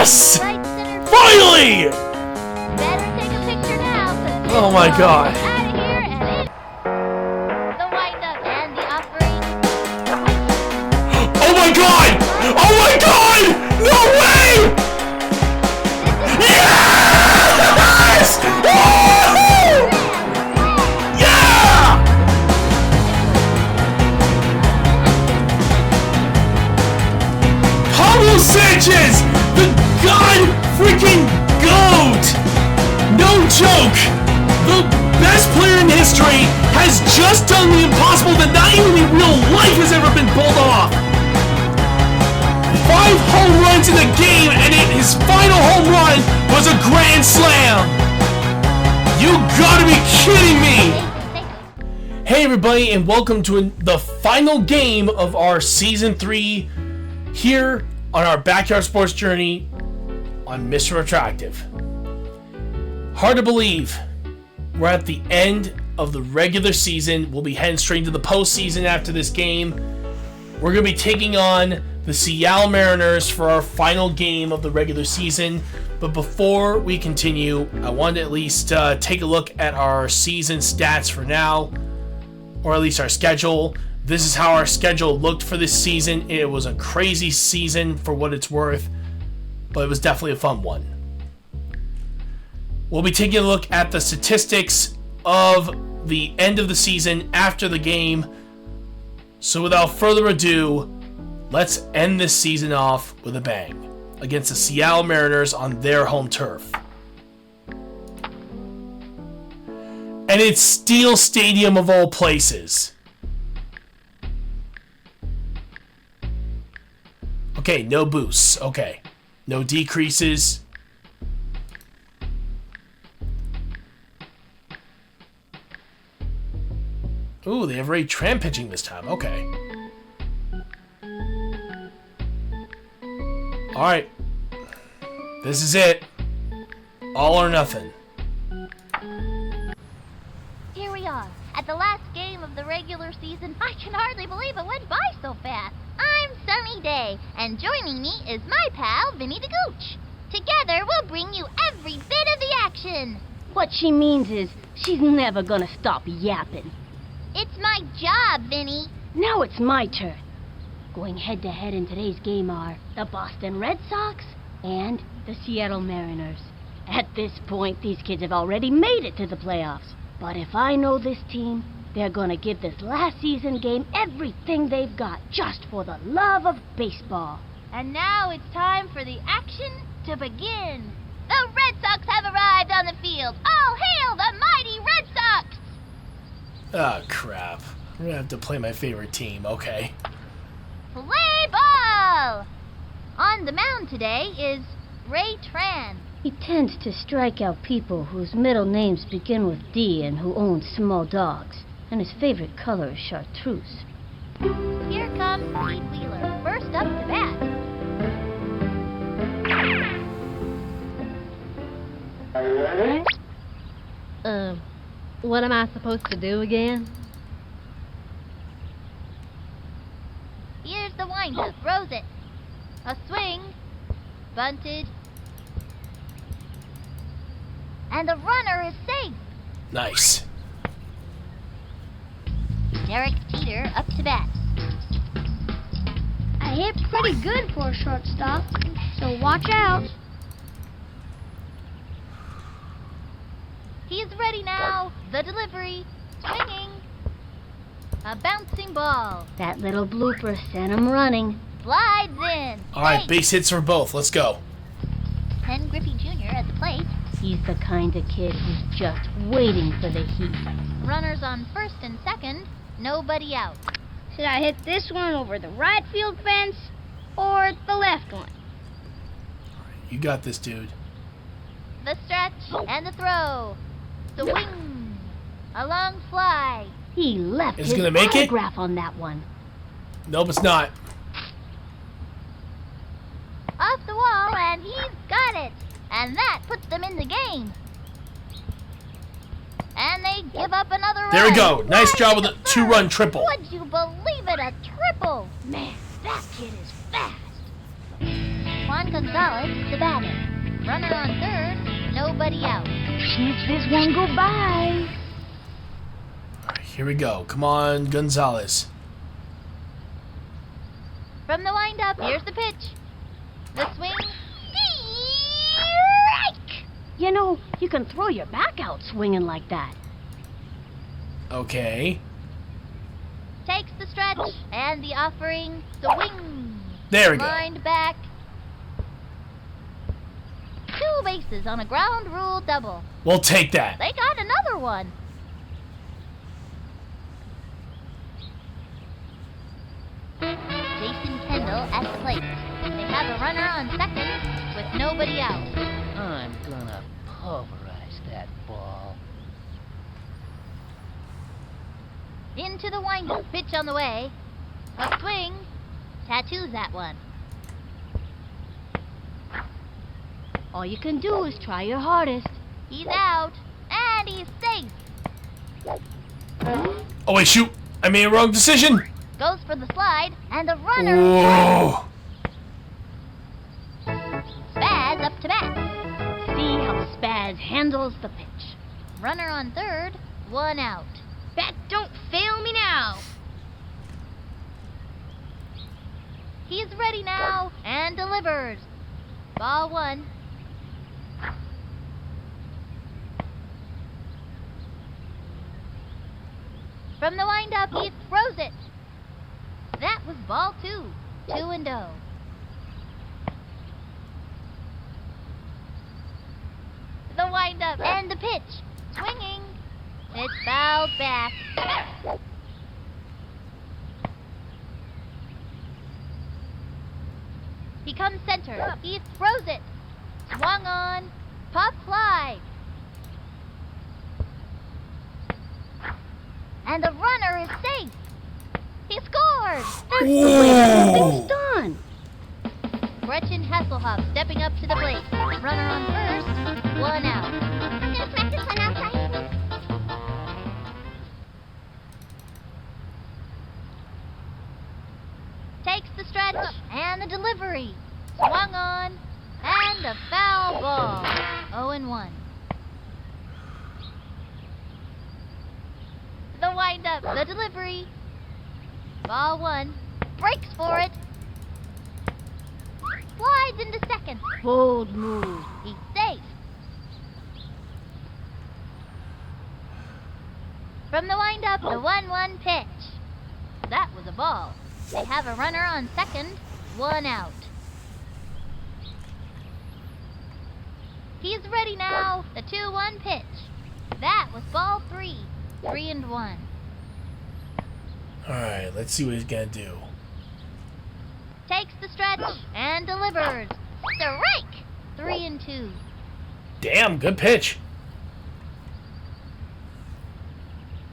Yes! Right center. Finally! Better take a picture now. Oh my God. Out of here and in. The windup and the offering. Oh my God! Oh my God! No way! Yes! Woo! Yeah! Pablo Sanchez, the god freaking GOAT! No joke! The best player in history has just done the impossible that not even in real life has ever been pulled off! 5 home runs in the game, and his final home run was a grand slam! You gotta be kidding me! Hey everybody, and welcome to the final game of our Season 3 here on our backyard sports journey on Mr. Attractive. Hard to believe, we're at the end of the regular season. We'll be heading straight into the postseason after this game. We're going to be taking on the Seattle Mariners for our final game of the regular season. But before we continue, I wanted to at least take a look at our season stats for now, or at least our schedule. This is how our schedule looked for this season. It was a crazy season for what it's worth, but it was definitely a fun one. We'll be taking a look at the statistics of the end of the season after the game. So without further ado, let's end this season off with a bang against the Seattle Mariners on their home turf. And it's Steel Stadium of all places. Okay, no boosts. Okay. No decreases. Ooh, they have Ray Tran pitching this time. Okay. Alright. This is it. All or nothing. Here we are, at the last game of the regular season. I can hardly believe it went by so fast. I'm Sunny Day, and joining me is my pal, Vinny the Gooch. Together, we'll bring you every bit of the action. What she means is she's never gonna stop yapping. It's my job, Vinny. Now it's my turn. Going head-to-head in today's game are the Boston Red Sox and the Seattle Mariners. At this point, these kids have already made it to the playoffs. But if I know this team, they're gonna give this last season game everything they've got just for the love of baseball. And now it's time for the action to begin. The Red Sox have arrived on the field. All hail the mighty Red Sox! Oh, crap. I'm gonna have to play my favorite team. Okay. Play ball! On the mound today is Ray Tran. He tends to strike out people whose middle names begin with D and who own small dogs. And his favorite color is chartreuse. Here comes Pete Wheeler, first up to bat. What am I supposed to do again? Here's the windup, throws it. A swing, bunted. And the runner is safe. Nice. Derek Teeter up to bat. I hit pretty good for a shortstop, so watch out. He's ready now. The delivery. Swinging. A bouncing ball. That little blooper sent him running. Slides in. Alright, base hits for both. Let's go. Ken Griffey Jr. at the plate. He's the kind of kid who's just waiting for the heat. Runners on first and second. Nobody out. Should I hit this one over the right field fence or the left one? You got this, dude. The stretch and the throw. Swing. A long fly. He left Is his it gonna make it? autograph on that one. Nope, it's not. Off the wall, and he's got it. And that puts them in the game. And they give up another run. There we go. Nice job with a 2-run triple. Would you believe it? A triple. Man, that kid is fast. Juan Gonzalez, the batter. Runner on third, nobody out. Can't this one go by? Alright, here we go. Come on, Gonzalez. From the windup, here's the pitch. The swing. Strike! You know, you can throw your back out swinging like that. Okay. Takes the stretch and the offering. Swing. There we go. Wind back. 2 bases on a ground rule double. We'll take that. They got another one. Jason Kendall at the plate. They have a runner on second with nobody out. I'm gonna pulverize that ball. Into the windup. Pitch on the way. A swing. Tattoos that one. All you can do is try your hardest. He's out. And he's safe. Oh, wait, shoot. I made a wrong decision. Goes for the slide. And the runner. Whoa. Spaz up to bat. See how Spaz handles the pitch. Runner on third. 1 out. Bat don't fail me now. He's ready now and delivers. Ball 1. From the windup, he throws it. That was ball 2. 2-0. The windup and the pitch. Swinging. It's fouled back. He comes center. He throws it. Swung on. Pop fly. And the runner is safe. He scored. Whoa. It's done. Gretchen Hasselhoff stepping up to the plate. Runner on first. 1 out. I'm gonna practice one outside. Takes the stretch and the delivery. Swung on and a foul ball. 0-1. The windup, the delivery. Ball 1. Breaks for it. Slides into second. Bold move. He's safe. From the windup, the 1-1 pitch. That was a ball. They have a runner on second. 1 out. He's ready now. The 2-1 pitch. That was ball 3. 3-1. Alright, let's see what he's gonna do. Takes the stretch and delivers. Strike! 3-2. Damn, good pitch.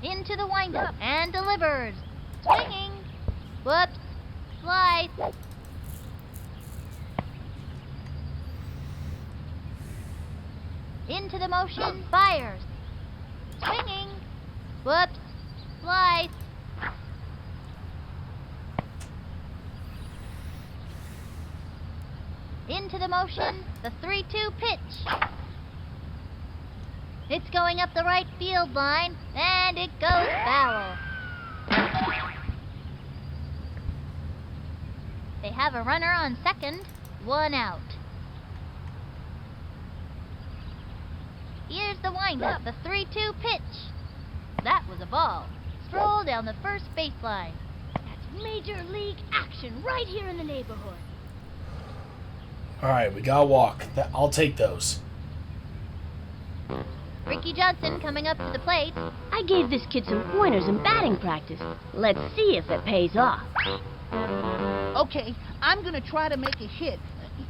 Into the windup and delivers. Swinging. Whoops. Slice. Into the motion. Fires. Swinging. Whoops. Slice. Into the motion. The 3-2 pitch. It's going up the right field line, and it goes foul. They have a runner on second. 1 out. Here's the windup, the 3-2 pitch. That was a ball. Stroll down the first baseline. That's major league action right here in the neighborhood. Alright, we gotta walk. I'll take those. Ricky Johnson coming up to the plate. I gave this kid some pointers in batting practice. Let's see if it pays off. Okay, I'm gonna try to make a hit,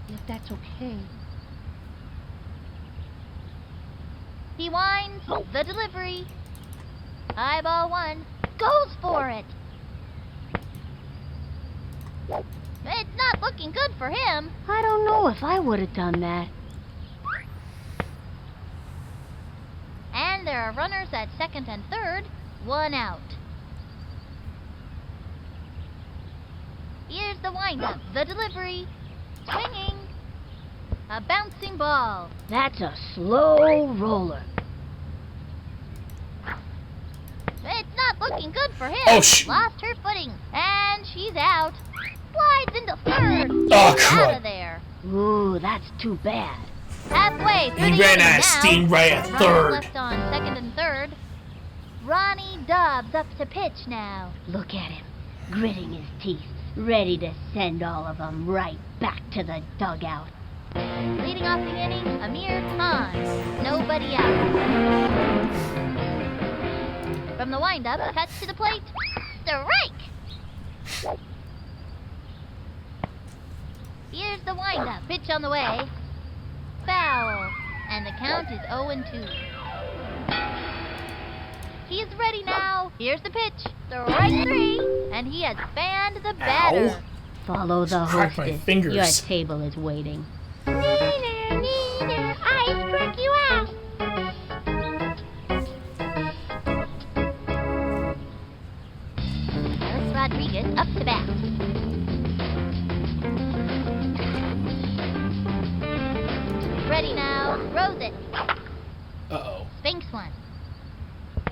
if that's okay. He winds the delivery. High ball 1. Goes for it. It's not looking good for him. I don't know if I would have done that. And there are runners at second and third. 1 out. Here's the windup, the delivery. Swinging. A bouncing ball. That's a slow roller. It's not looking good for him. Oh, shoot. Lost her footing, and she's out. Slides into third. Oh, She's out crud. of there. Ooh, that's too bad. Halfway through He the ran inning out of now. steam right at Runners third. left on second and third. Ronnie Dobbs up to pitch now. Look at him, gritting his teeth, ready to send all of them right back to the dugout. Leading off the inning, Amir Khan. Nobody out. From the windup, cuts to the plate. Strike! Here's the windup. Pitch on the way. Foul. And the count is 0-2. He's ready now. Here's the pitch. Strike 3. And he has fanned the batter. Follow the Cracked my hostess. fingers. Your table is waiting. Neener, neener, I struck you out. Alice Rodriguez up to bat. Ready now. Throws it. Uh-oh. Spinks one.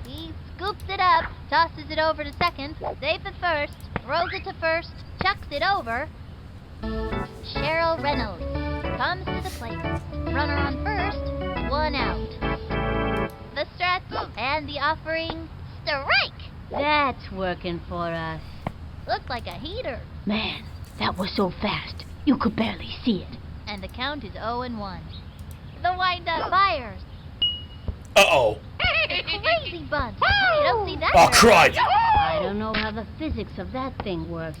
He scoops it up, tosses it over to second, safe at first, throws it to first, chucks it over. Cheryl Reynolds comes to the plate. Runner on first, 1 out. The stretch and the offering. Strike! That's working for us. Looks like a heater. Man, that was so fast, you could barely see it. And the count is 0-1. The windup fires. Uh-oh. Crazy bunt. You don't see that. Oh, very crud. I don't know how the physics of that thing works,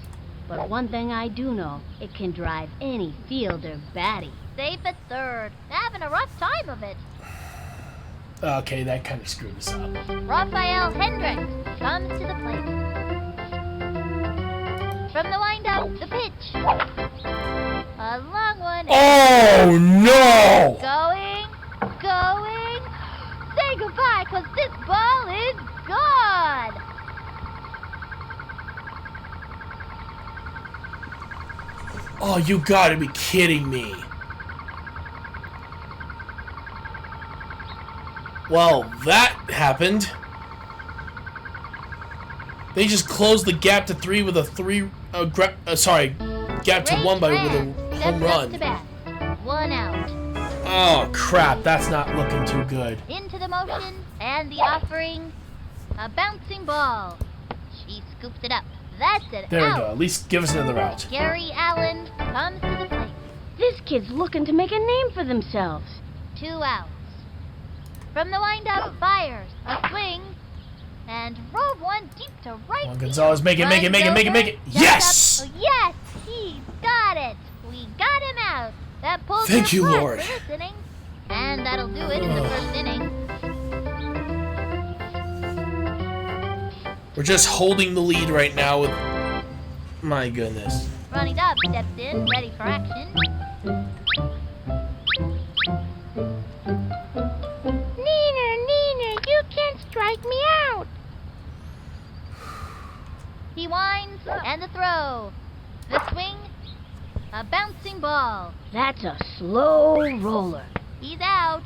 but one thing I do know, it can drive any fielder batty. Safe at third. Having a rough time of it. Okay, that kind of screwed us up. Raphael Hendricks comes to the plate. From the windup, the pitch. A long one. Oh, no! Going. Say goodbye, 'cause this ball is gone. Oh, you gotta be kidding me. Well, that happened. They just closed the gap to 3 with a gap to 1 with a home run. To bat. 1 out. Oh, crap, that's not looking too good. Into the motion, and the offering. A bouncing ball. She scoops it up. That's it. There we out. go, at least give us another out. Gary Allen comes to the plate. This kid's looking to make a name for themselves. 2 outs. From the windup, fires. A swing. And rolled one deep to right. Come on, Gonzalez, make it. Yes! Oh, yes! He got it. We got him out. That pulls Thank us you, blood Lord. for this inning. And that'll do it in the first inning. We're just holding the lead right now with... My goodness. Ronnie Dobbs steps in, ready for action. Neener, you can't strike me out. He winds, and the throw. The swing. A bouncing ball. That's a slow roller. He's out.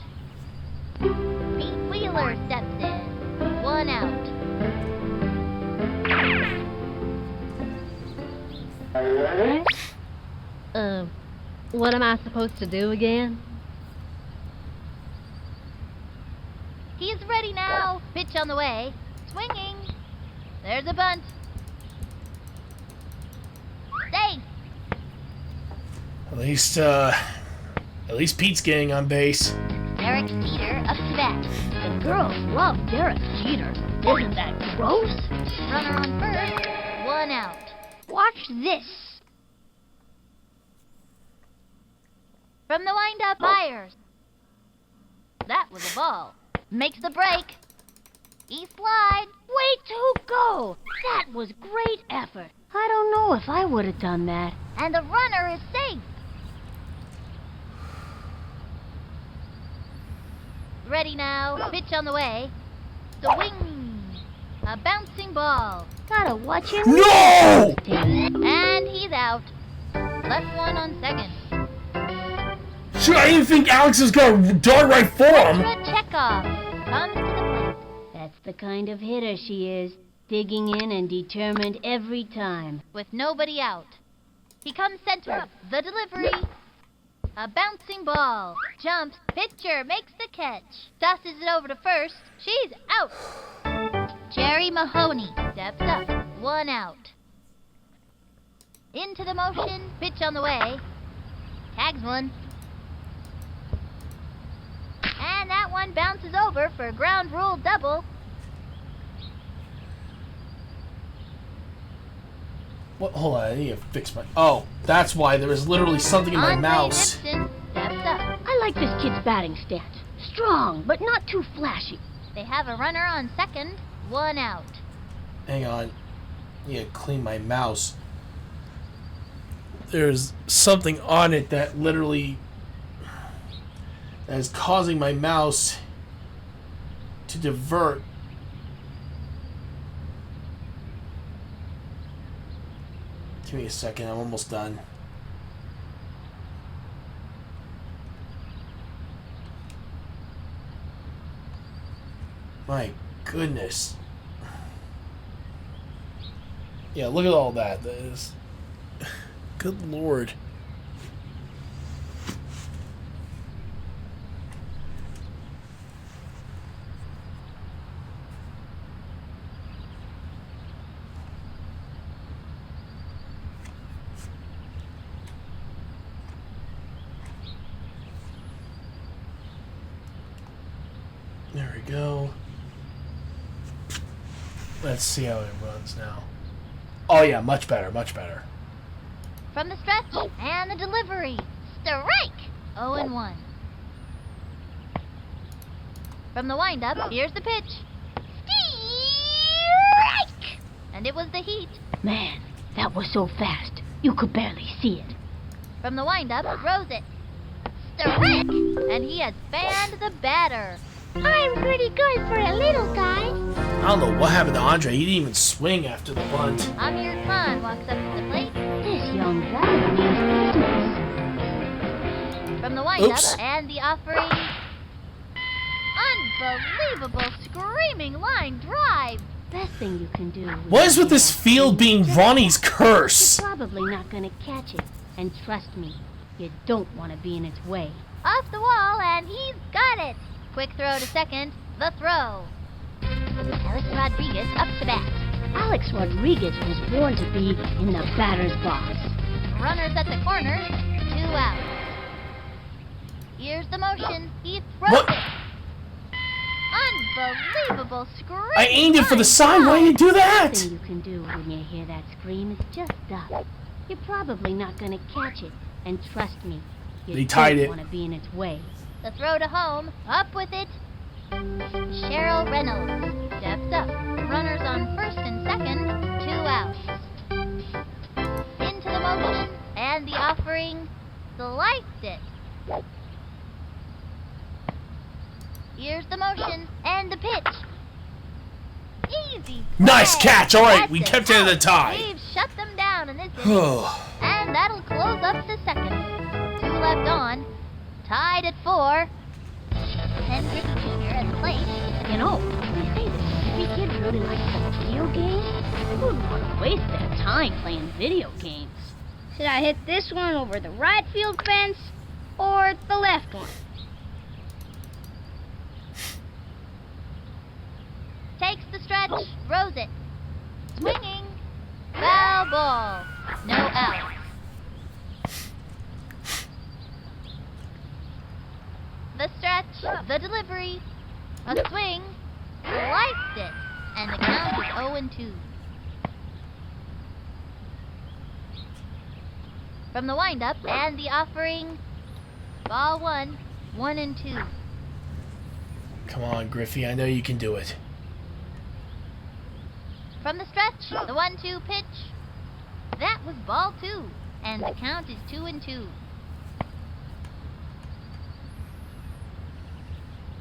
Pete Wheeler steps in. 1 out. What am I supposed to do again? He's ready now. Pitch on the way. Swinging. There's a bunt. Safe. At least Pete's getting on base. Derek Jeter up to bat. The girls love Derek Jeter. Isn't that gross? Runner on first. 1 out. Watch this. From the windup, fires. That was a ball. Makes the break. He slides. Way to go! That was great effort. I don't know if I would have done that. And the runner is safe. Ready now. Pitch on the way. Swing. A bouncing ball. Gotta watch him. No! And he's out. Left one on second. Sure, I didn't think Alex was gonna dart right for him. Petra Chekhov comes to the plate. That's the kind of hitter she is. Digging in and determined every time. With nobody out. He comes center. The delivery. A bouncing ball. Jumps. Pitcher makes the catch. Tosses it over to first. She's out. Jerry Mahoney steps up. 1 out. Into the motion. Pitch on the way. Tags one. And that one bounces over for a ground rule double. What? Hold on, I need to fix my... Oh, that's why there was literally something in my Andre mouse. Gibson steps up. I like this kid's batting stance. Strong, but not too flashy. They have a runner on second. 1 out. Hang on. I need to clean my mouse. There's something on it that literally... that is causing my mouse to divert. Give me a second, I'm almost done. My goodness. Yeah, look at all that. That is... Good Lord. There we go. Let's see how it runs now. Oh yeah, much better, much better. From the stretch and the delivery. Strike! 0-1. From the windup, here's the pitch. Strike! And it was the heat. Man, that was so fast. You could barely see it. From the windup, throws it. Strike! And he has fanned the batter. I'm pretty good for a little guy. I don't know what happened to Andre. He didn't even swing after the bunt. Amir Khan walks up to the plate. This young guy means business. From the windup Oops. and the offering. Unbelievable screaming line drive. Best thing you can do. What is with this field being Ronnie's curse? You're probably not gonna catch it. And trust me, you don't want to be in its way. Off the wall, and he's got it. Quick throw to second. The throw. Alex Rodriguez up to bat. Alex Rodriguez was born to be in the batter's box. Runners at the corners. 2 outs. Here's the motion. He throws What? it. Unbelievable scream. I aimed it for the side. Why did you do that? Best thing you can do when you hear that scream is just duck. You're probably not gonna catch it. And trust me, you They tied don't it. want to be in its way. The throw to home. Up with it. Cheryl Reynolds steps up. Runners on first and second. 2 outs. Into the motion. And the offering. Sliced it. Here's the motion. And the pitch. Easy. Nice play. catch. All right, That's we it. kept it at a Out. tie. We've shut them down in this inning. And that'll close up the second. 2 left on. Tied at 4. Ken Griffey Jr. at the plate. You know, when you say this, every kid really likes the video games. Who would want to waste their time playing video games? Should I hit this one over the right field fence or the left one? Takes the stretch. Throws it. Swinging. Foul ball. No out. The stretch. The delivery. A swing. Sliced it. And the count is 0-2. From the windup and the offering. Ball 1. 1-2. Come on, Griffey. I know you can do it. From the stretch, the 1-2 pitch. That was ball 2, and the count is 2-2.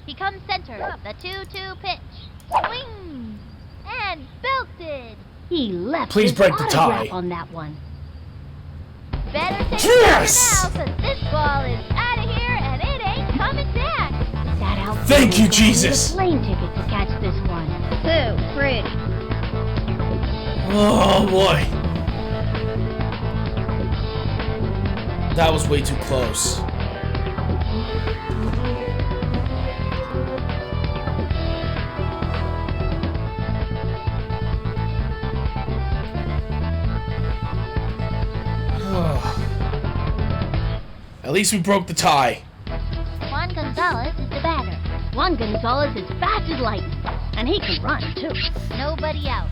He comes center, the 2-2 pitch. Swing! And belted! He left Please his break the autograph tie. on that one. Better take Yes! it now, 'cause this ball is out of here Thank you, Need Jesus. a plane ticket to catch this one. So pretty. Oh boy. That was way too close. At least we broke the tie. Juan Gonzalez is the batter. Juan Gonzalez is fast as lightning, and he can run, too. Nobody out.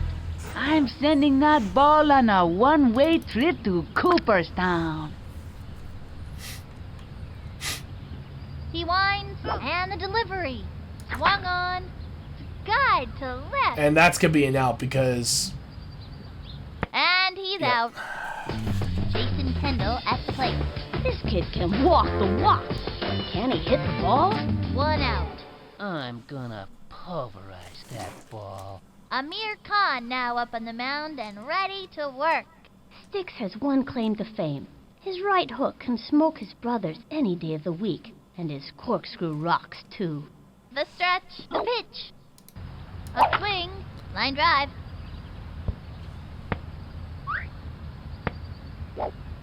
I'm sending that ball on a one-way trip to Cooperstown. He winds, and the delivery. Swung on. Guide to left. And that's gonna be an out because And he's out. Jason Kendall at the plate. This kid can walk the walk. Can he hit the ball? 1 out. I'm gonna pulverize that ball. Amir Khan now up on the mound and ready to work. Sticks has one claim to fame. His right hook can smoke his brothers any day of the week, and his corkscrew rocks, too. The stretch, the pitch. A swing, line drive.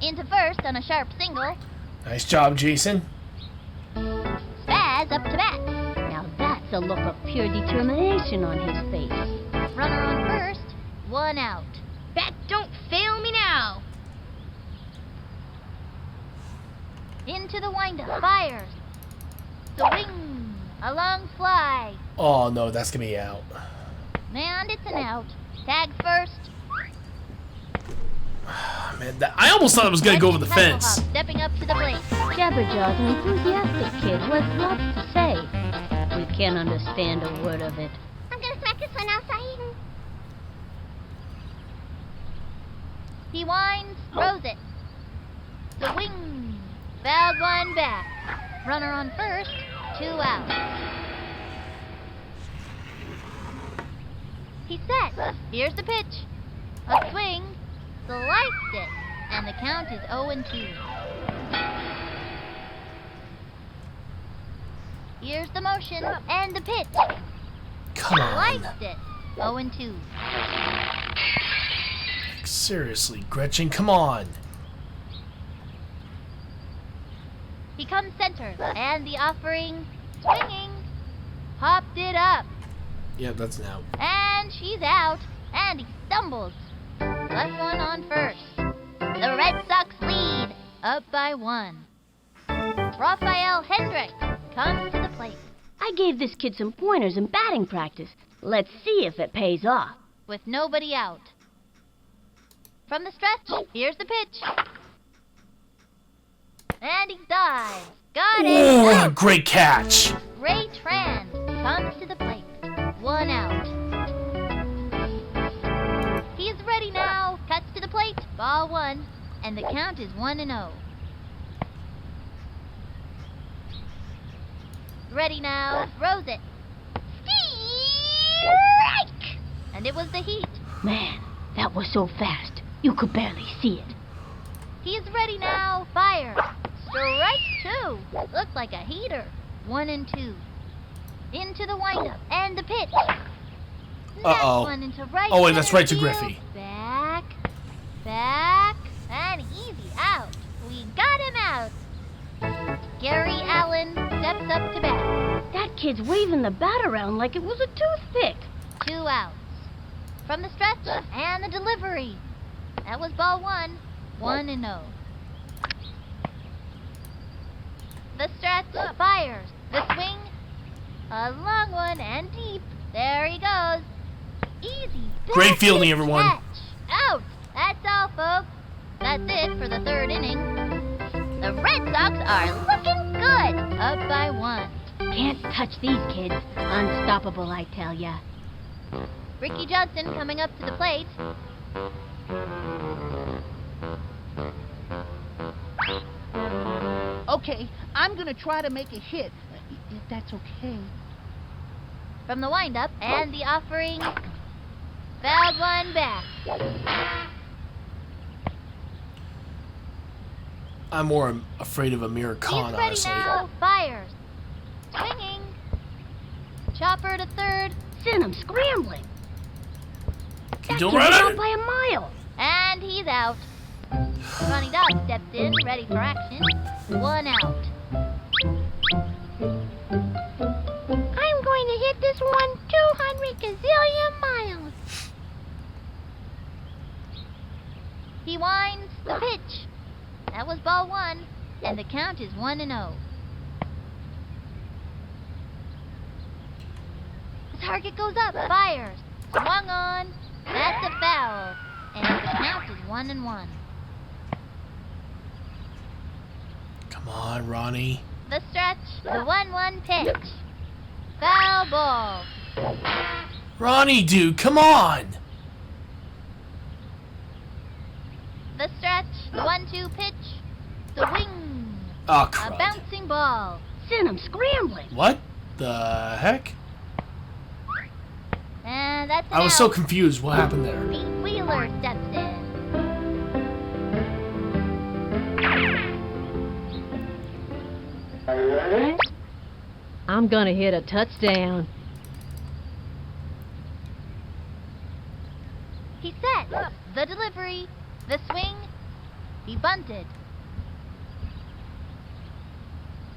Into first on a sharp single. nice job, Jason. Spaz up to bat. Now that's a look of pure determination on his face. Runner on first, 1 out. Bat don't fail me now. Into the windup, fires. Swing, a long fly. Oh no, that's gonna be out. And it's an out. Tag first. Man, I almost thought it was gonna go over the Hasselhoff fence. stepping up to the plate. Jabberjaw's an enthusiastic kid who has lots to say. We can't understand a word of it. I'm gonna smack this one outside. He winds, throws it. Swing. Fouled one back. Runner on first, 2 out. He's set. Here's the pitch. A swing. Sliced it. And the count is 0-2. Here's the motion and the pitch. Come on. Sliced it. 0-2. Seriously, Gretchen, come on. He comes center, and the offering, swinging, popped it up, Yep, that's an out. and she's out, and he stumbles. Left one on first. The Red Sox lead, up by 1. Rafael Hendricks comes to the plate. I gave this kid some pointers in batting practice. Let's see if it pays off. With nobody out. From the stretch, here's the pitch. And he dives. Got it. Oh, Out. great catch. Ray Tran comes to the plate. 1 out. He is ready now. Cuts to the plate. Ball 1. And the count is 1-0. Ready now. Throws it. Strike! And it was the heat. Man, that was so fast, you could barely see it. He is ready now. Fire. Strike 2. Looks like a heater. 1-2. Into the windup and the pitch. Next Uh-oh. one into right. Oh, wait, that's center right to field. Griffey. Back, and easy out. We got him out. Gary Allen steps up to bat. That kid's waving the bat around like it was a toothpick. 2 outs. From the stretch and the delivery. That was ball 1. 1-0. The stretch fires. The swing. A long one and deep. There he goes. Easy. Great fielding, backhand everyone. Catch. Out. That's all, folks. That's it for the 3rd inning. The Red Sox are looking good. Up by 1. Can't touch these kids. Unstoppable, I tell ya. Ricky Johnson coming up to the plate. Okay, I'm gonna try to make a hit, if that's okay. From the windup and the offering. Fouled one back. I'm more afraid of Amir Khan, He's ready honestly. now. Fires. Swinging. Over to third. Send him scrambling. You That don't kid's run out it? by a mile. And he's out. Funny Dog steps in, ready for action. 1 out. I'm going to hit this one 200 gazillion miles. He winds the pitch. That was ball 1, and the count is 1-0. The target goes up, fires, swung on. That's a foul, and the count is 1-1. Come on, Ronnie. The stretch, the 1-1 pitch. Foul ball. Ronnie, dude, come on. The stretch, the 1-2 pitch. The wing. Oh, A crud. bouncing ball. Send him scrambling. What the heck? And that's an I was out. so confused. What happened there? Pete Wheeler steps in. I'm gonna hit a touchdown. He sets the delivery, the swing. He bunted.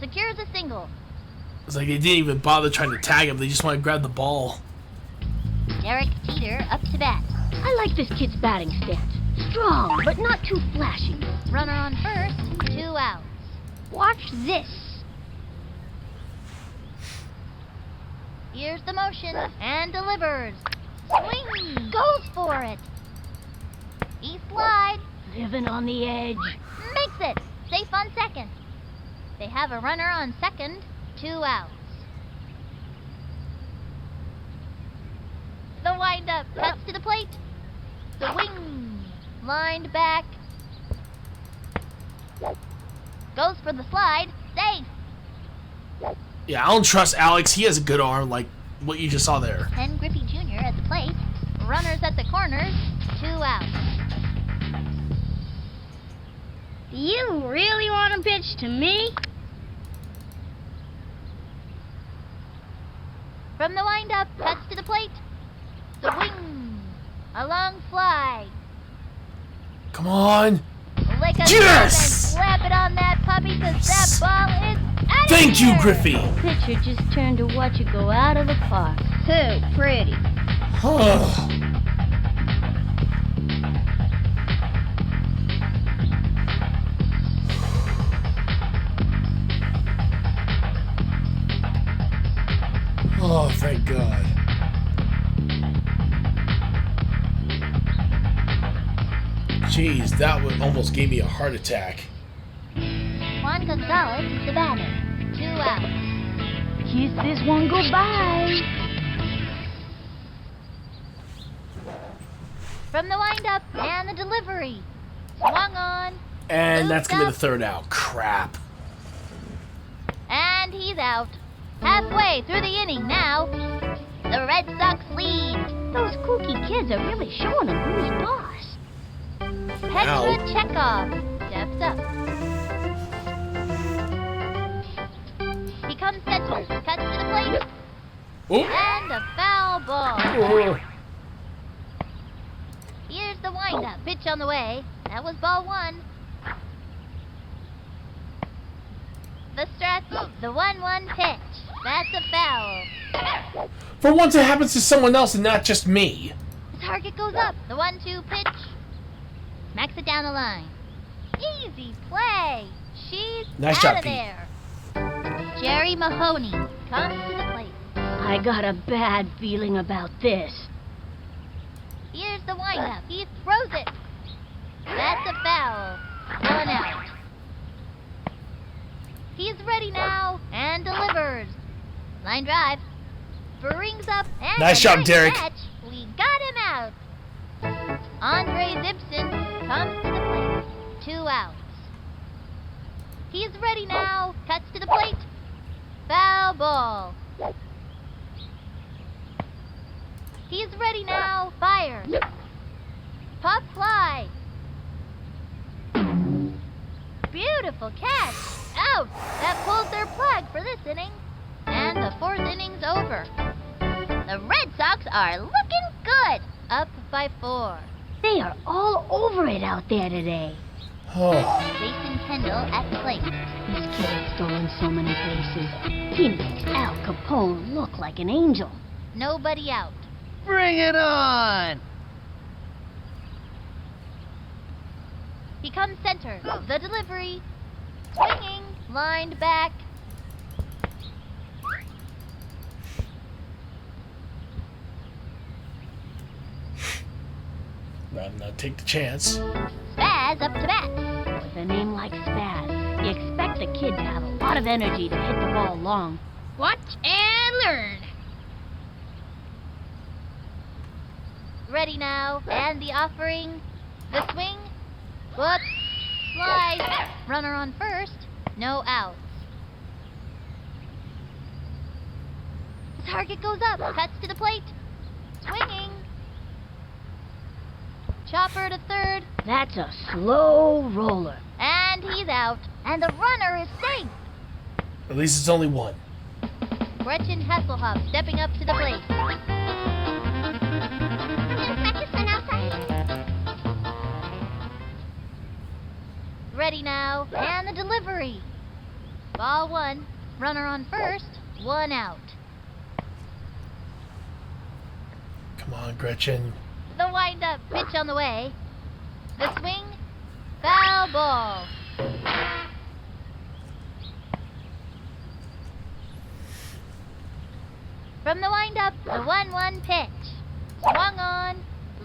Secures a single. It's like they didn't even bother trying to tag him. They just want to grab the ball. Derek Teeter up to bat. I like this kid's batting stance. Strong, but not too flashy. Runner on first, 2 outs. Watch this. Here's the motion and delivers. Swing, goes for it. He slides, Living on the edge. makes it. Safe on second. They have a runner on second, 2 outs. The windup cuts to the plate. The wing, lined back. Goes for the slide, safe. Yeah, I don't trust Alex. He has a good arm, like what you just saw there. Ken Griffey Jr. at the plate. Runners at the corners, 2 outs. You really want to pitch to me? From the windup, cuts to the plate. The wing, a long fly. Come on. Lick a Yes! slap and slap it on that puppy, 'cause that ball is out of Thank you, here. Griffey. Pitcher just turned to watch it go out of the park. So pretty. Oh, thank God. Jeez, that one almost gave me a heart attack. Juan Gonzalez is the batter, 2 outs. Kiss this one goodbye. From the windup and the delivery. Swung on, And that's going to be the 3rd out. Crap. and he's out. Halfway through the inning now. The Red Sox lead. Those kooky kids are really showing him who's boss. Petra Chekhov steps up. He comes center, cuts to the plate, Oh. and a foul ball. Oh. Here's the windup. Pitch on the way. That was ball 1. The stretch, the 1-1 pitch. That's a foul. For once, it happens to someone else and not just me. The target goes up. The 1-2 pitch. Smacks it down the line. Easy play. She's Nice out job, of Pete. there. Jerry Mahoney comes to the plate. I got a bad feeling about this. Here's the windup. He throws it. That's a foul. 1 out. He's ready now and delivers. Line drive. Brings up and Nice a job, Derek. catch. We got him out. Andre Zibson comes to the plate. 2 outs. He's ready now. Cuts to the plate. Foul ball. He's ready now. Fires. Pop fly. Beautiful catch. Out. That pulls their plug for this inning. And the 4th inning's over. are looking good. Up by 4. They are all over it out there today. Oh, Jason Kendall at the plate. This kid has stolen so many bases. He makes Al Capone look like an angel. Nobody out. Bring it on! He comes center. The delivery. Swinging. Lined back. rather not take the chance. Spaz up to bat. With a name like Spaz, you expect the kid to have a lot of energy to hit the ball long. Watch and learn. Ready now, and the offering. The swing. Whoops. Slide. Runner on first. No outs. The target goes up. Cuts to the plate. Swinging. Chopper to third. That's a slow roller. And he's out. And the runner is safe. At least it's only one. Gretchen Hasselhoff stepping up to the plate. Ready now, and the delivery. Ball 1, runner on first, 1 out. Come on, Gretchen. The wind-up pitch on the way. The swing, foul ball. From the wind-up, the 1-1 pitch. Swung on,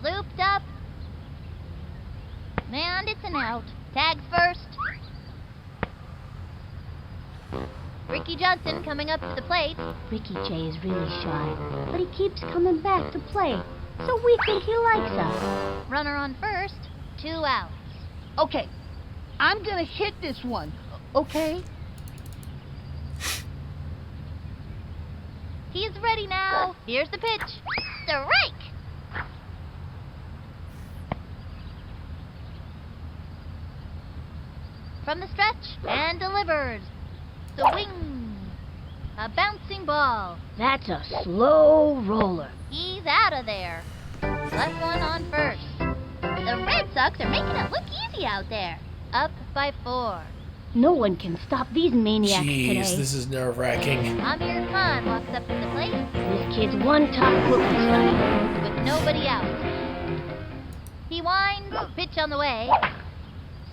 looped up, and it's an out. Tags first. Ricky Johnson coming up to the plate. Ricky J is really shy, but he keeps coming back to play, so we think he likes us. Runner on first, 2 outs. Okay, I'm gonna hit this one, okay? He's ready now. Here's the pitch. Strike! From the stretch, and delivers. Swing! A bouncing ball. That's a slow roller. He's out of there. Left one on first. The Red Sox are making it look easy out there. Up by 4. No one can stop these maniacs Jeez, today. this is nerve-wracking. Amir Khan walks up to the plate This kid's one top football star. with nobody out. He winds, pitch on the way.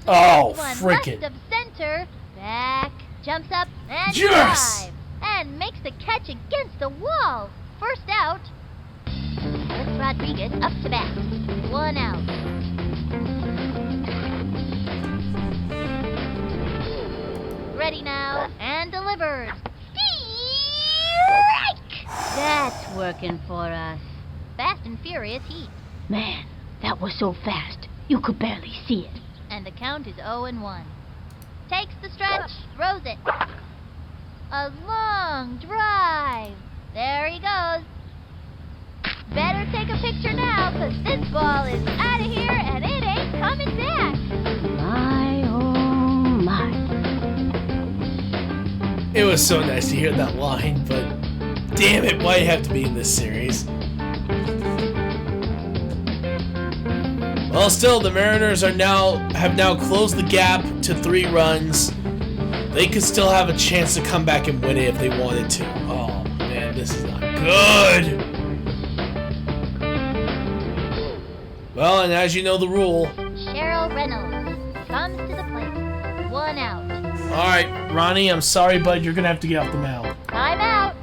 Oh, One frickin'. left of center, back, jumps up and Yes! drives, and makes the catch against the wall. First out. Alex Rodriguez up to bat. 1 out. Ready now, and delivers. Strike! That's working for us. Fast and furious heat, Man, that was so fast, you could barely see it. and the count is 0-1. Takes the stretch, throws it. A long drive. There he goes. Better take a picture now, 'cause this ball is out of here and it ain't coming back. My, oh my. It was so nice to hear that line, but damn it, why you have to be in this series? Well, still, the Mariners have now closed the gap to 3 runs. They could still have a chance to come back and win it if they wanted to. Oh man, this is not good. Well, and as you know the rule. Cheryl Reynolds comes to the plate. 1 out. All right, Ronnie, I'm sorry, bud, you're gonna have to get off the mound. Time out.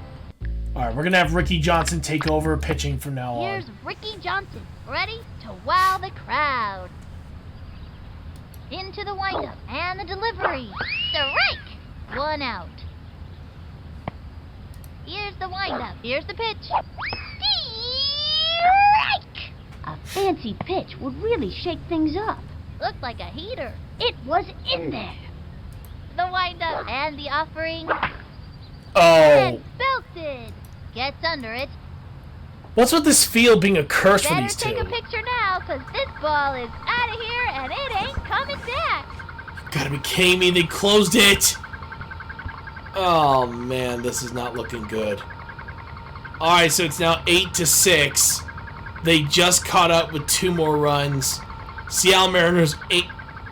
All right, we're gonna have Ricky Johnson take over pitching from now on. Here's Ricky Johnson, ready to wow the crowd. Into the windup and the delivery. Strike! 1 out. Here's the windup. Here's the pitch. Strike! A fancy pitch would really shake things up. Looked like a heater. It was in there. The windup and the offering. Oh, And belted. Gets under it. what's with this field being a curse for Better these take two? a picture now, 'cause this ball is out of here and it ain't coming back. Gotta be kidding me, they closed it! Oh man, this is not looking good. Alright, so it's now 8-6. They just caught up with 2 more runs. Seattle Mariners,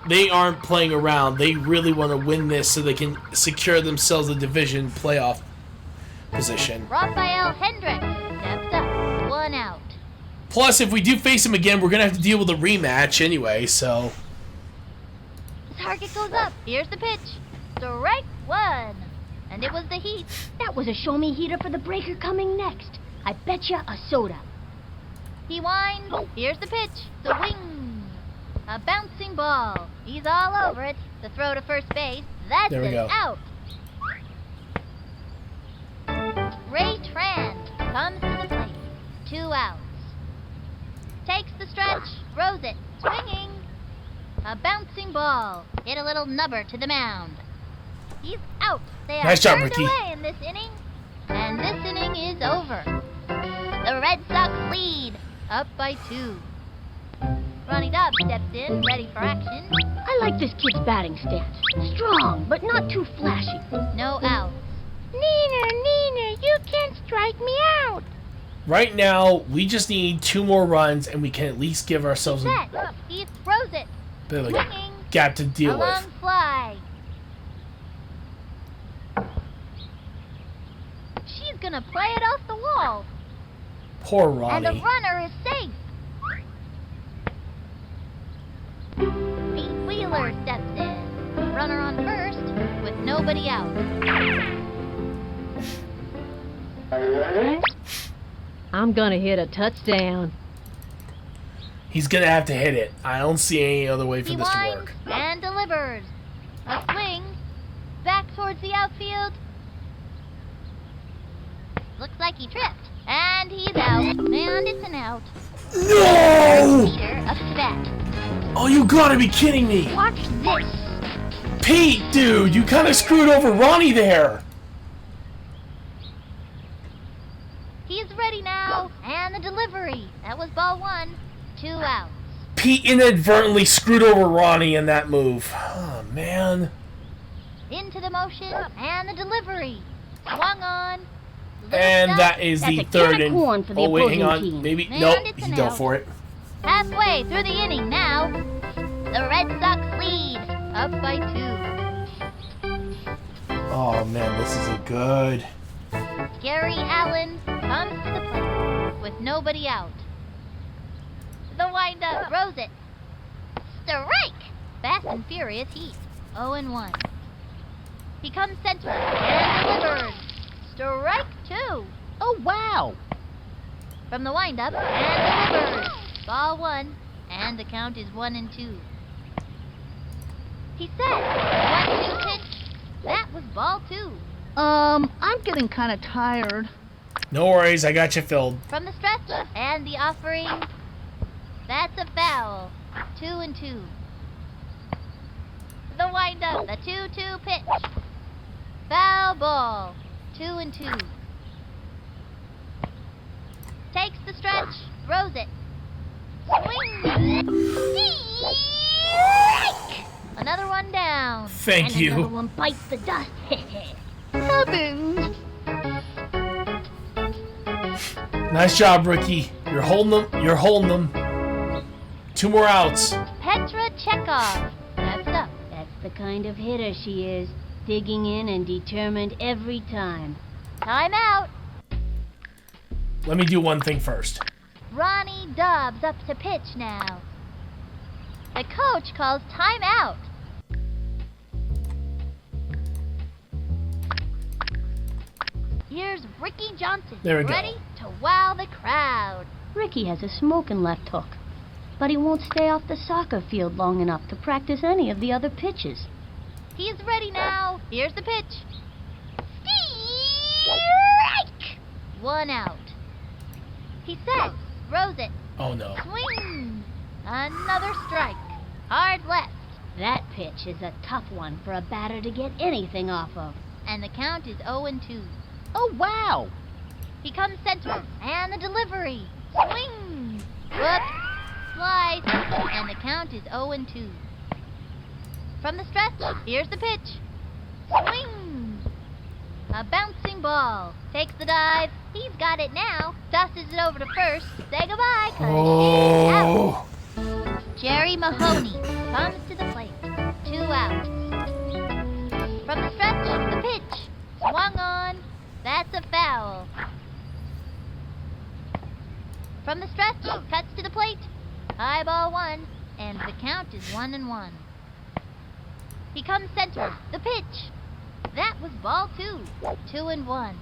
they aren't playing around. They really want to win this so they can secure themselves a division playoff position. Rafael Hendricks steps up. 1 out. Plus, if we do face him again, we're going to have to deal with a rematch anyway, so... The target goes up. Here's the pitch. Strike 1. And it was the heat. That was a show-me heater for the breaker coming next. I betcha a soda. He winds. Here's the pitch. Swing. A bouncing ball. He's all over it. The throw to first base. That's There we an go. out. Ray Tran comes to the plate. 2 outs. Takes the stretch. Throws it. Swinging. A bouncing ball. Hit a little nubber to the mound. He's out. They are Nice job, turned Ricky. away in this inning. And this inning is over. The Red Sox lead. Up by 2. Ronnie Dobbs steps in, ready for action. I like this kid's batting stance. Strong, but not too flashy. No outs. Neener, you can't strike me out. Right now, we just need 2 more runs, and we can at least give ourselves a Set. He throws it. bit of a Swinging. gap to A deal long with. fly. She's gonna play it off the wall. Poor And the Ronnie. runner is safe. Pete Wheeler steps in. Runner on first with nobody out. I'm gonna hit a touchdown. He's going to have to hit it. I don't see any other way for He this to winds work. and delivers. A swing. Back towards the outfield. Looks like he tripped. And he's out. And it's an out. No! Peter up to bat. Oh, you gotta be kidding me. Watch this. Pete, dude, you kind of screwed over Ronnie there. He's ready now. And the delivery. That was ball 1. 2 outs. Pete inadvertently screwed over Ronnie in that move. Oh, man. Into the motion. And the delivery. Swung on. And that is That's the a can third of and... corn for the Oh, wait, hang on. opposing team. Maybe... And Nope, it's he an dove out. for it. Halfway through the inning now. The Red Sox lead. Up by 2. Oh, man, this isn't good. Gary Allen comes to the plate with nobody out. The windup throws it. Strike! Fast and furious heat. 0-1. He comes center and delivers. Strike 2. Oh, wow. From the windup and delivers. Ball 1, and the count is 1-2. He said, 1-2 pitch. That was ball 2. I'm getting kind of tired. No worries, I got you filled. From the stretch and the offering. That's a foul. 2-2. The windup, the 2-2 pitch. Foul ball. 2-2. Takes the stretch, throws it. Swing. Strike! Another one down. Thank and you. another one bites the dust. Heavens. Nice job, Ricky. You're holding them. You're holding them. 2 more outs. Petra Chekhov steps up. That's the kind of hitter she is. Digging in and determined every time. Time out. Let me do one thing first. Ronnie Dobbs up to pitch now. The coach calls time out. Here's Ricky Johnson, There we go. ready to wow the crowd. Ricky has a smoking left hook, but he won't stay off the soccer field long enough to practice any of the other pitches. He's ready now. Here's the pitch. Strike! 1 out. He sets, throws it, Oh, no. swing. Another strike. Hard left. That pitch is a tough one for a batter to get anything off of. And the count is 0-2. Oh, wow. He comes center, and the delivery. Swing! Whoop! Slice! And the count is 0-2. From the stretch, here's the pitch. Swing! A bouncing ball. Takes the dive, He's got it now. Tosses it over to first. Say goodbye, 'cause Oh. she's out. Jerry Mahoney comes to the plate. 2 outs. From the stretch, the pitch. Swung on. That's a foul. From the stretch, cuts to the plate. High ball 1, and the count is 1-1. He comes center. The pitch. That was ball 2. 2-1.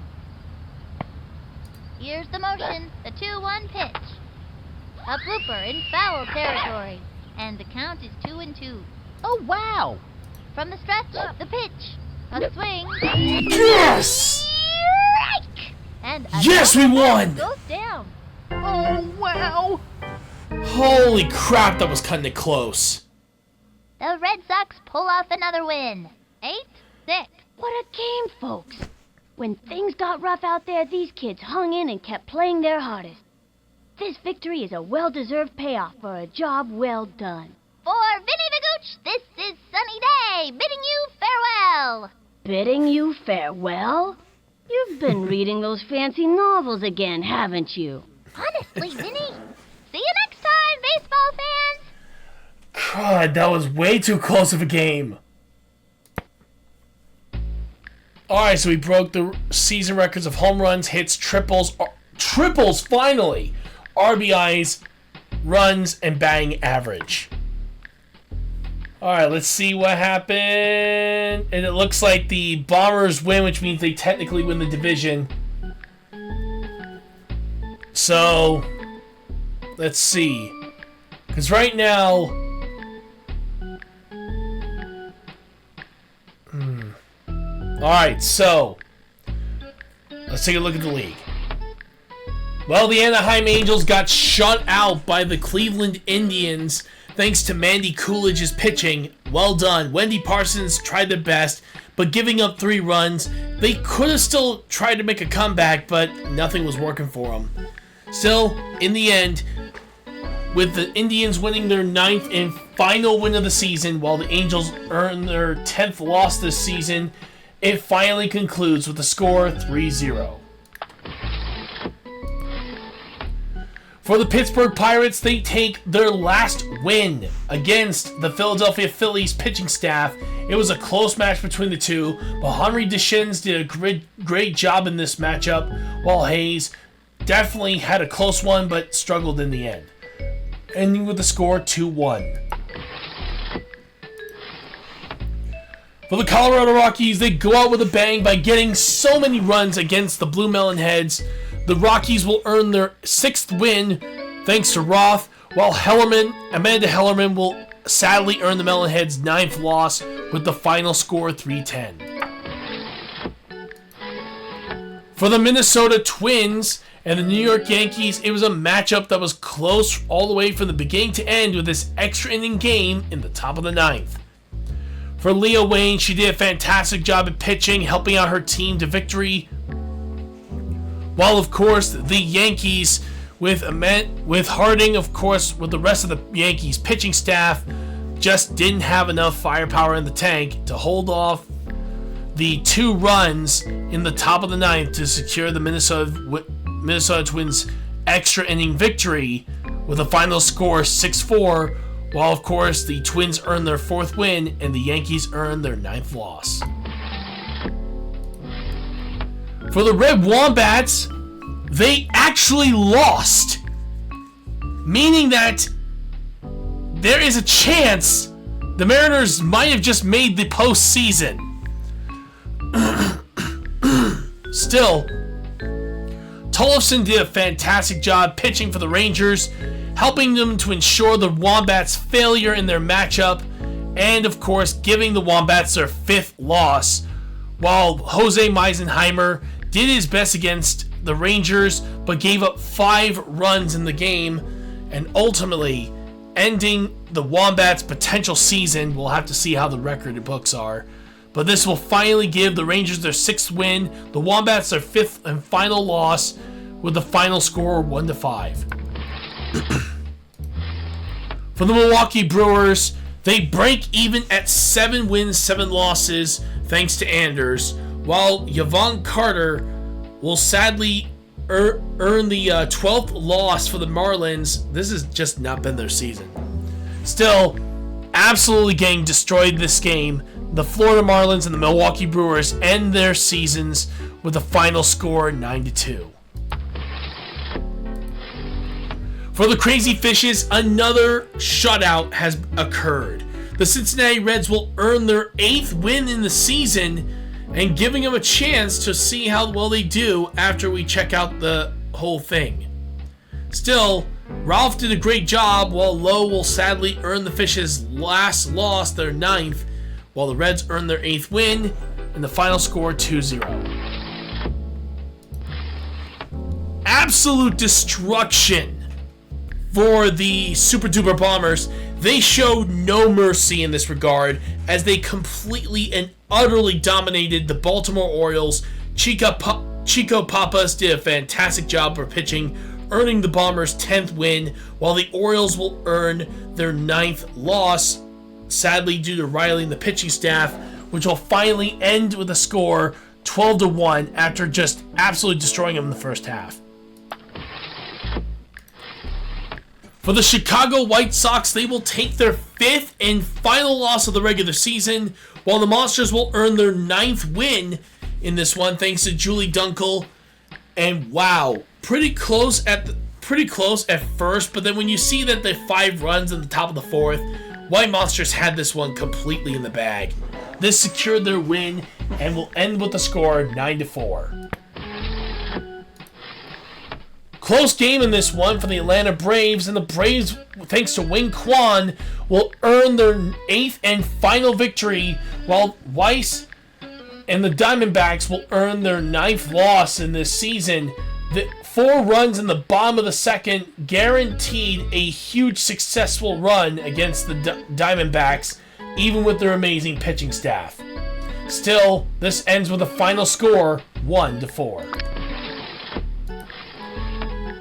Here's the motion. The 2-1 pitch. A blooper in foul territory, and the count is 2-2. Oh, wow. From the stretch, the pitch. A swing. Yes! Strike! And Yes, we won! Goes down. Oh, wow. Holy crap, that was cutting it close. The Red Sox pull off another win. 8-6. What a game, folks. When things got rough out there, these kids hung in and kept playing their hardest. This victory is a well-deserved payoff for a job well done. For Vinny the Gooch, this is Sunny Day, bidding you farewell. Bidding you farewell? You've been reading those fancy novels again, haven't you? Honestly, Vinny. See you next time, baseball fans. God, that was way too close of a game. Alright, so we broke the season records of home runs, hits, triples, finally, RBIs, runs, and batting average. Alright, let's see what happened. And it looks like the Bombers win, which means they technically win the division. So, let's see. Because right now... Alright, so... let's take a look at the league. Well, the Anaheim Angels got shut out by the Cleveland Indians thanks to Mandy Coolidge's pitching. Well done. Wendy Parsons tried their best, but giving up 3 runs, they could have still tried to make a comeback, but nothing was working for them. Still, in the end, with the Indians winning their 9th and final win of the season, while the Angels earned their 10th loss this season, it finally concludes with a score 3-0. For the Pittsburgh Pirates, they take their last win against the Philadelphia Phillies pitching staff. It was a close match between the two, but Henry Deschênes did a great job in this matchup, while Hayes definitely had a close one, but struggled in the end, ending with the score 2-1. For the Colorado Rockies, they go out with a bang by getting so many runs against the Blue Melonheads. The Rockies will earn their 6th win thanks to Roth, while Amanda Hellerman will sadly earn the Melonheads' 9th loss with the final score 3-10. For the Minnesota Twins and the New York Yankees, it was a matchup that was close all the way from the beginning to end with this extra inning game in the top of the 9th. For Leah Wayne, she did a fantastic job at pitching, helping out her team to victory. While, of course, the Yankees, with Harding, of course, with the rest of the Yankees pitching staff, just didn't have enough firepower in the tank to hold off the 2 runs in the top of the 9th to secure the Minnesota Twins' extra inning victory with a final score 6-4, while, of course, the Twins earned their 4th win and the Yankees earned their 9th loss. For the Red Wombats, they actually lost, meaning that there is a chance the Mariners might have just made the postseason. Still, Tollefson did a fantastic job pitching for the Rangers, helping them to ensure the Wombats' failure in their matchup, and of course giving the Wombats their 5th loss, while Jose Meisenheimer did his best against the Rangers, but gave up 5 runs in the game, and ultimately ending the Wombats' potential season. We'll have to see how the record books are. But this will finally give the Rangers their 6th win, the Wombats their 5th and final loss, with the final score 1-5. For the Milwaukee Brewers, they break even at 7 wins, 7 losses, thanks to Anders, while Yvonne Carter will sadly earn the 12th loss for the Marlins. This has just not been their season. Still, absolutely getting destroyed this game. The Florida Marlins and the Milwaukee Brewers end their seasons with a final score 9-2. For the Crazy Fishes, another shutout has occurred. The Cincinnati Reds will earn their 8th win in the season, and giving them a chance to see how well they do after we check out the whole thing. Still, Ralph did a great job, while Lowe will sadly earn the Fishes' last loss, their 9th, while the Reds earn their 8th win, and the final score 2-0. Absolute destruction for the Super Duper Bombers. They showed no mercy in this regard as they completely and utterly dominated the Baltimore Orioles. Chico Papas did a fantastic job for pitching, earning the Bombers' 10th win, while the Orioles will earn their 9th loss, sadly due to Riley and the pitching staff, which will finally end with a score 12-1 after just absolutely destroying them in the first half. For the Chicago White Sox, they will take their 5th and final loss of the regular season, while the Monsters will earn their 9th win in this one, thanks to Julie Dunkel. And wow, pretty close at first, but then when you see that the 5 runs in the top of the 4th, White Monsters had this one completely in the bag. This secured their win and will end with the score 9-4. Close game in this one for the Atlanta Braves, and the Braves, thanks to Wing Kwan, will earn their 8th and final victory, while Weiss and the Diamondbacks will earn their 9th loss in this season. The 4 runs in the bottom of the 2nd guaranteed a huge successful run against the Diamondbacks, even with their amazing pitching staff. Still, this ends with a final score 1-4.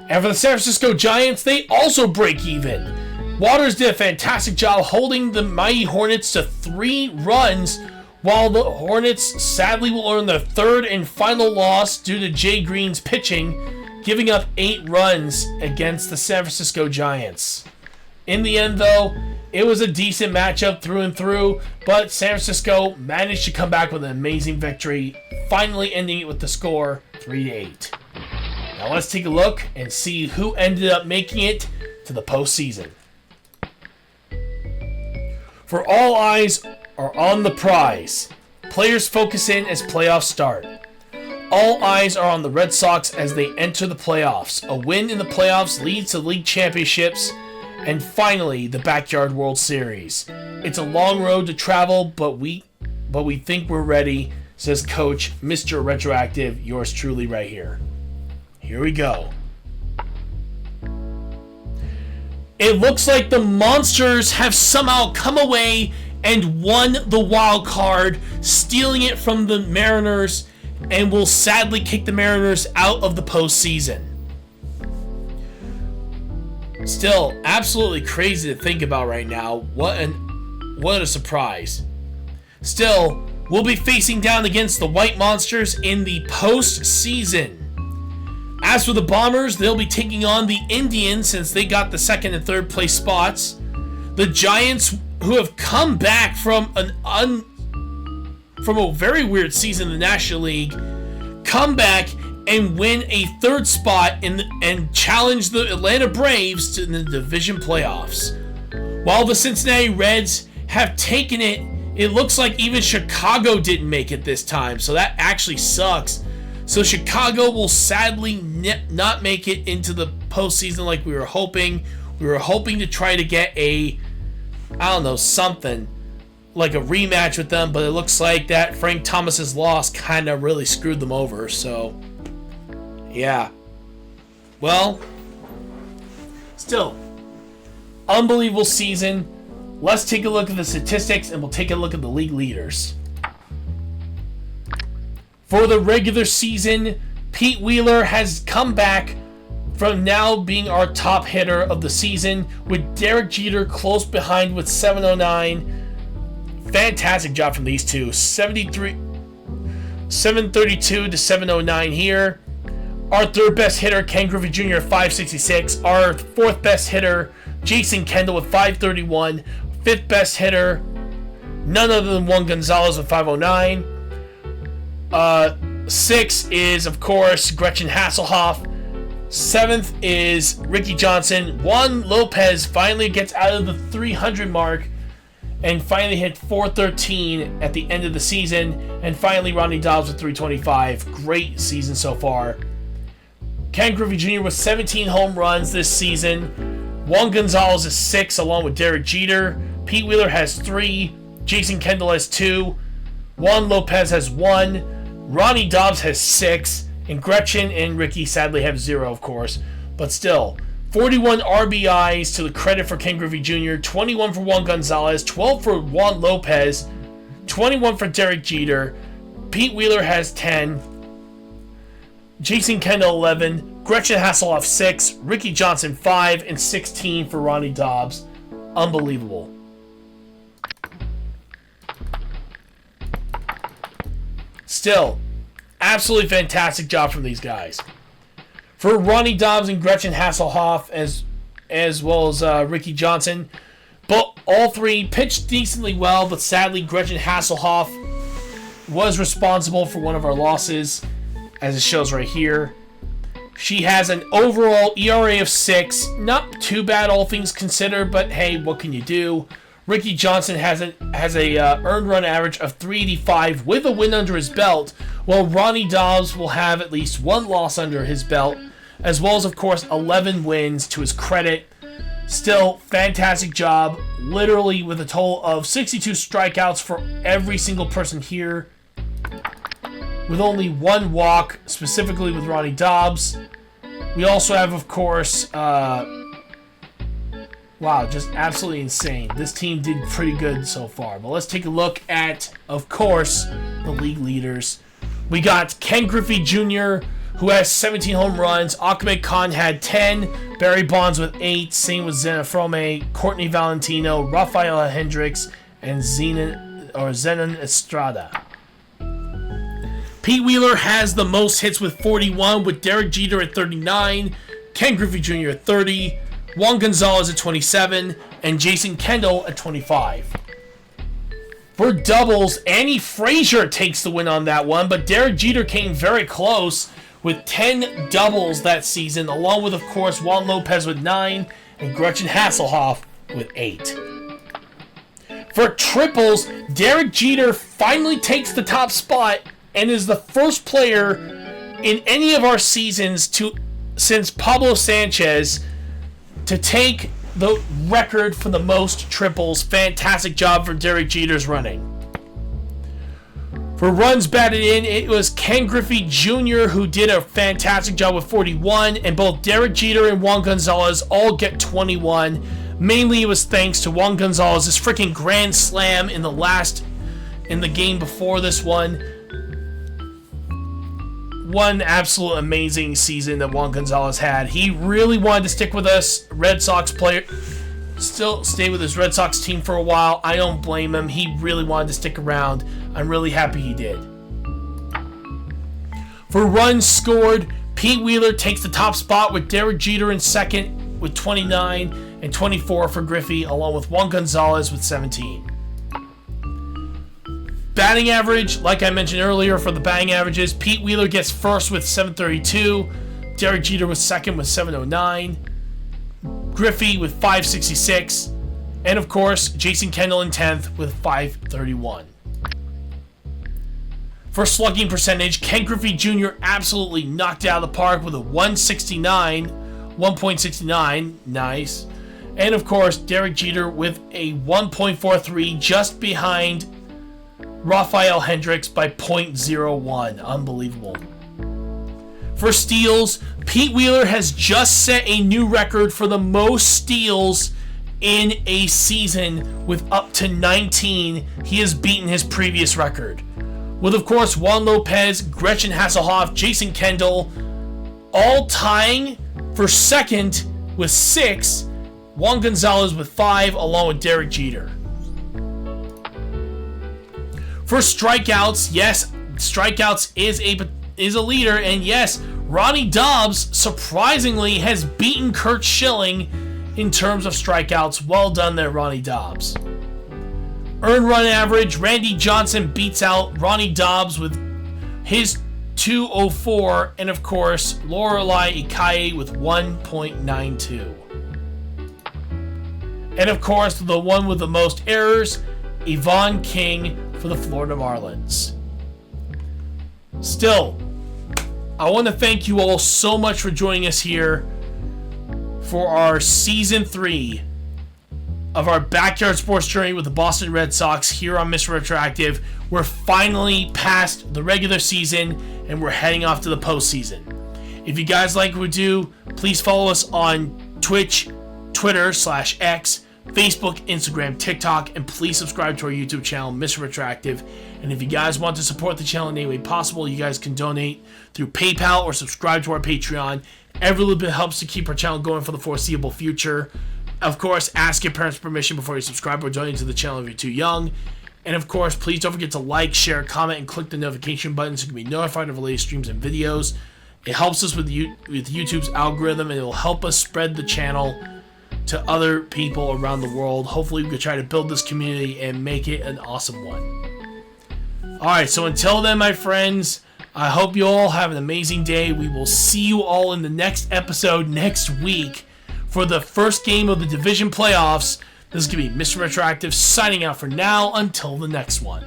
And for the San Francisco Giants, they also break even. Waters did a fantastic job holding the mighty Hornets to 3 runs, while the Hornets sadly will earn their 3rd and final loss due to Jay Green's pitching, giving up 8 runs against the San Francisco Giants. In the end, though, it was a decent matchup through and through, but San Francisco managed to come back with an amazing victory, finally ending it with the score 3-8. Now let's take a look and see who ended up making it to the postseason. For all eyes are on the prize. Players focus in as playoffs start. All eyes are on the Red Sox as they enter the playoffs. A win in the playoffs leads to league championships, and finally the Backyard World Series. It's a long road to travel, but we think we're ready, says Coach Mr. Retroactive, yours truly right here. Here we go. It looks like the Monsters have somehow come away and won the wild card, stealing it from the Mariners, and will sadly kick the Mariners out of the postseason. Still, absolutely crazy to think about right now. What a surprise. Still, we'll be facing down against the White Monsters in the postseason. As for the Bombers, they'll be taking on the Indians since they got the 2nd and 3rd place spots. The Giants, who have come back from a very weird season in the National League, come back and win a 3rd spot and challenge the Atlanta Braves to the division playoffs. While the Cincinnati Reds have taken it, it looks like even Chicago didn't make it this time, so that actually sucks. So Chicago will sadly not make it into the postseason like we were hoping. We were hoping to try to get something like a rematch with them, but it looks like that Frank Thomas's loss kind of really screwed them over. So, yeah. Well, still, unbelievable season. Let's take a look at the statistics, and we'll take a look at the league leaders. For the regular season, Pete Wheeler has come back from now being our top hitter of the season, with Derek Jeter close behind with 709. Fantastic job from these two. 732 to 709 here. Our third best hitter, Ken Griffey Jr. at 566. Our fourth best hitter, Jason Kendall at 531. Fifth best hitter, none other than Juan Gonzalez with 509. Sixth is, of course, Gretchen Hasselhoff. Seventh is Ricky Johnson. Juan Lopez finally gets out of the 300 mark and finally hit 413 at the end of the season. And finally, Ronnie Dobbs with 325. Great season so far. Ken Griffey Jr. with 17 home runs this season. Juan Gonzalez is 6 along with Derek Jeter. Pete Wheeler has 3. Jason Kendall has 2. Juan Lopez has 1. Ronnie Dobbs has 6. And Gretchen and Ricky sadly have 0, of course. But still, 41 RBIs to the credit for Ken Griffey Jr., 21 for Juan Gonzalez, 12 for Juan Lopez, 21 for Derek Jeter. Pete Wheeler has 10. Jason Kendall 11. Gretchen Hasselhoff 6. Ricky Johnson 5. And 16 for Ronnie Dobbs. Unbelievable. Still, absolutely fantastic job from these guys. For Ronnie Dobbs and Gretchen Hasselhoff, as well as Ricky Johnson, but all three pitched decently well, but sadly Gretchen Hasselhoff was responsible for one of our losses, as it shows right here. She has an overall ERA of 6, not too bad all things considered, but hey, what can you do? Ricky Johnson has a earned run average of 385 with a win under his belt, while Ronnie Dobbs will have at least 1 loss under his belt, as well as, of course, 11 wins to his credit. Still, fantastic job, literally with a total of 62 strikeouts for every single person here, with only 1 walk, specifically with Ronnie Dobbs. We also have, of course, wow, just absolutely insane. This team did pretty good so far. But let's take a look at, of course, the league leaders. We got Ken Griffey Jr., who has 17 home runs. Ahmed Khan had 10. Barry Bonds with 8. Same with Zena Frome, Courtney Valentino, Rafael Hendricks, and Zenon Estrada. Pete Wheeler has the most hits with 41, with Derek Jeter at 39, Ken Griffey Jr. at 30, Juan Gonzalez at 27, and Jason Kendall at 25. For doubles, Annie Frazier takes the win on that one, but Derek Jeter came very close with 10 doubles that season, along with, of course, Juan Lopez with 9 and Gretchen Hasselhoff with 8. For triples, Derek Jeter finally takes the top spot and is the first player in any of our seasons since Pablo Sanchez to take the record for the most triples. Fantastic job for Derek Jeter's running. For runs batted in, it was Ken Griffey Jr. who did a fantastic job with 41, and both Derek Jeter and Juan Gonzalez all get 21. Mainly it was thanks to Juan Gonzalez's freaking grand slam in the game before this one. One absolute amazing season that Juan Gonzalez had. He really wanted to stick with us, Red Sox player, still stay with his Red Sox team for a while. I don't blame him. He really wanted to stick around. I'm really happy he did. For runs scored, Pete Wheeler takes the top spot with Derek Jeter in second with 29 and 24 for Griffey, along with Juan Gonzalez with 17. Batting average, like I mentioned earlier, for the batting averages, Pete Wheeler gets first with 732, Derek Jeter was second with 709, Griffey with 566, and of course, Jason Kendall in 10th with 531. For slugging percentage, Ken Griffey Jr. absolutely knocked it out of the park with a 1.69, nice. And of course, Derek Jeter with a 1.43, just behind Rafael Hendricks by 0.01. Unbelievable. For steals, Pete Wheeler has just set a new record for the most steals in a season with up to 19. He has beaten his previous record. With, of course, Juan Lopez, Gretchen Hasselhoff, Jason Kendall, all tying for second with 6. Juan Gonzalez with 5, along with Derek Jeter. For strikeouts, yes, strikeouts is a leader, and yes, Ronnie Dobbs, surprisingly, has beaten Kurt Schilling in terms of strikeouts. Well done there, Ronnie Dobbs. Earned run average, Randy Johnson beats out Ronnie Dobbs with his 204, and of course, Lorelei Ikaye with 1.92. And of course, the one with the most errors, Yvonne King for the Florida Marlins. Still, I want to thank you all so much for joining us here for our Season 3 of our backyard sports journey with the Boston Red Sox here on Mr. Retroactive. We're finally past the regular season and we're heading off to the postseason. If you guys like what we do, please follow us on Twitch, Twitter/X, Facebook, Instagram, TikTok, and please subscribe to our YouTube channel, Mr. Retroactive. And if you guys want to support the channel in any way possible, you guys can donate through PayPal or subscribe to our Patreon. Every little bit helps to keep our channel going for the foreseeable future. Of course, ask your parents' permission before you subscribe or donate to the channel if you're too young. And of course, please don't forget to like, share, comment, and click the notification button so you can be notified of the latest streams and videos. It helps us with YouTube's algorithm, and it will help us spread the channel to other people around the world. Hopefully, we can try to build this community and make it an awesome one. Alright, so until then, my friends, I hope you all have an amazing day. We will see you all in the next episode next week for the first game of the division playoffs. This is going to be Mr. Retroactive signing out for now until the next one.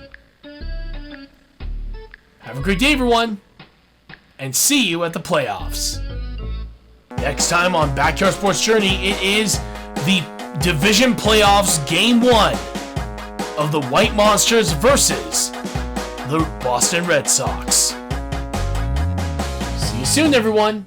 Have a great day, everyone, and see you at the playoffs. Next time on Backyard Sports Journey, it is the division playoffs game 1 of the White Monsters versus the Boston Red Sox. See you soon, everyone.